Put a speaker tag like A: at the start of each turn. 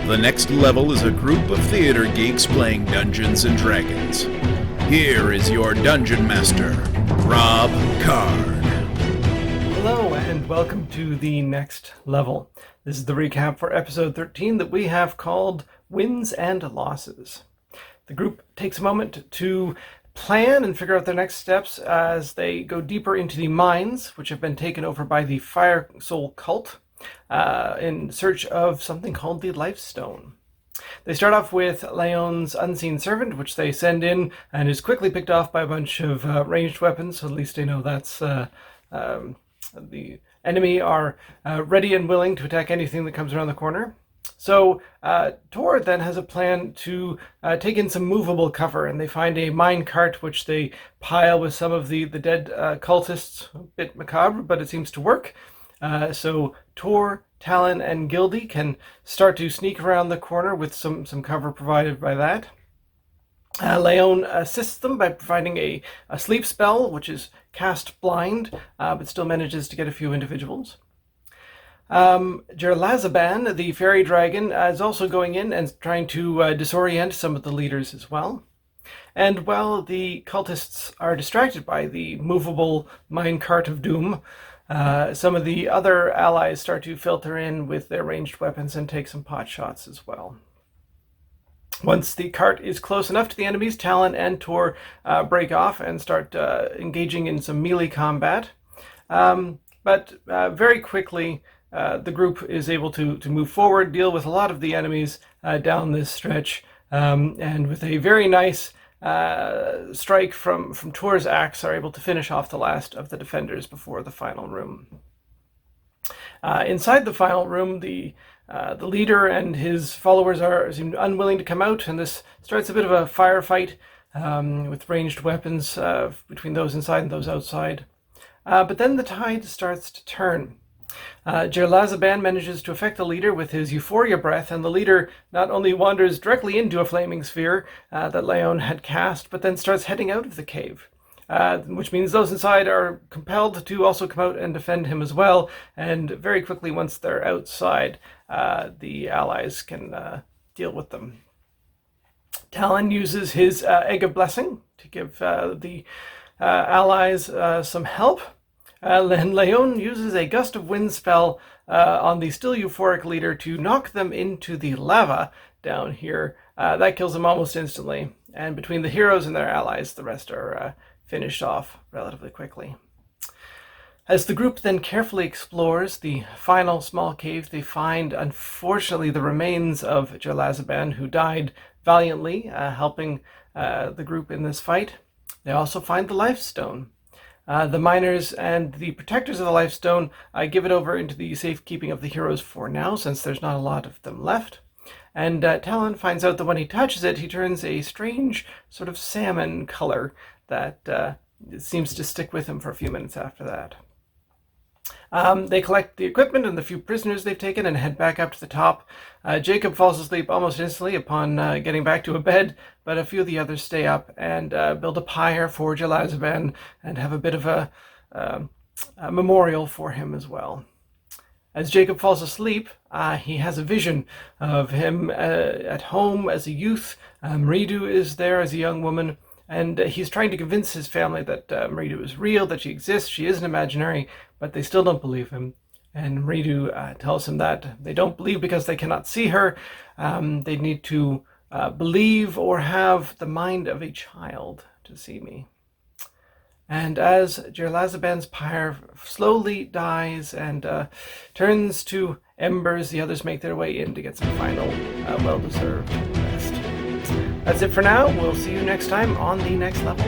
A: The next level is a group of theater geeks playing Dungeons and Dragons. Here is your dungeon master, Rob Card.
B: Hello and welcome to the next level. This is the recap for episode 13 that we have called Wins and Losses. The group takes a moment to plan and figure out their next steps as they go deeper into the mines, which have been taken over by the Fire Soul cult, in search of something called the Life Stone. They start off with Leon's unseen servant, which they send in and is quickly picked off by a bunch of ranged weapons, so at least they know that's the enemy are ready and willing to attack anything that comes around the corner. So Tor then has a plan to take in some movable cover, and they find a mine cart which they pile with some of the dead cultists. A bit macabre, but it seems to work. So Tor, Talon, and Gildy can start to sneak around the corner with some cover provided by that. Leon assists them by providing a sleep spell, which is cast blind, but still manages to get a few individuals. Jerlazaban, the fairy dragon, is also going in and trying to disorient some of the leaders as well. And while the cultists are distracted by the movable minecart of doom, some of the other allies start to filter in with their ranged weapons and take some pot shots as well. Once the cart is close enough to the enemies, Talon and Tor break off and start engaging in some melee combat. But very quickly, the group is able to move forward, deal with a lot of the enemies down this stretch, and with a very nice strike from Tor's axe are able to finish off the last of the defenders before the final room. Inside the final room, the leader and his followers seem unwilling to come out, and this starts a bit of a firefight with ranged weapons between those inside and those outside. But then the tide starts to turn. Jerlazaban manages to affect the leader with his euphoria breath, and the leader not only wanders directly into a flaming sphere that Leon had cast, but then starts heading out of the cave, which means those inside are compelled to also come out and defend him as well. And very quickly, once they're outside, the allies can deal with them. Talon uses his Egg of Blessing to give the allies some help. And Leon uses a Gust of Wind spell on the still euphoric leader to knock them into the lava down here. That kills them almost instantly. And between the heroes and their allies, the rest are finished off relatively quickly. As the group then carefully explores the final small cave, they find, unfortunately, the remains of Jerlazaban, who died valiantly, helping the group in this fight. They also find the Life Stone. The miners and the protectors of the Life Stone give it over into the safekeeping of the heroes for now, since there's not a lot of them left. And Talon finds out that when he touches it, he turns a strange sort of salmon color that seems to stick with him for a few minutes after that. They collect the equipment and the few prisoners they've taken and head back up to the top. Jacob falls asleep almost instantly upon getting back to a bed, but a few of the others stay up and build a pyre for Jerlazaban and have a bit of a memorial for him as well. As Jacob falls asleep, he has a vision of him at home as a youth. Mridu is there as a young woman, and he's trying to convince his family that Mridu is real, that she exists, she isn't imaginary, but they still don't believe him. And Mridu tells him that they don't believe because they cannot see her. They need to believe or have the mind of a child to see me. And as Jerlazaban's pyre slowly dies and turns to embers, the others make their way in to get some final well-deserved rest. That's it for now. We'll see you next time on the next level.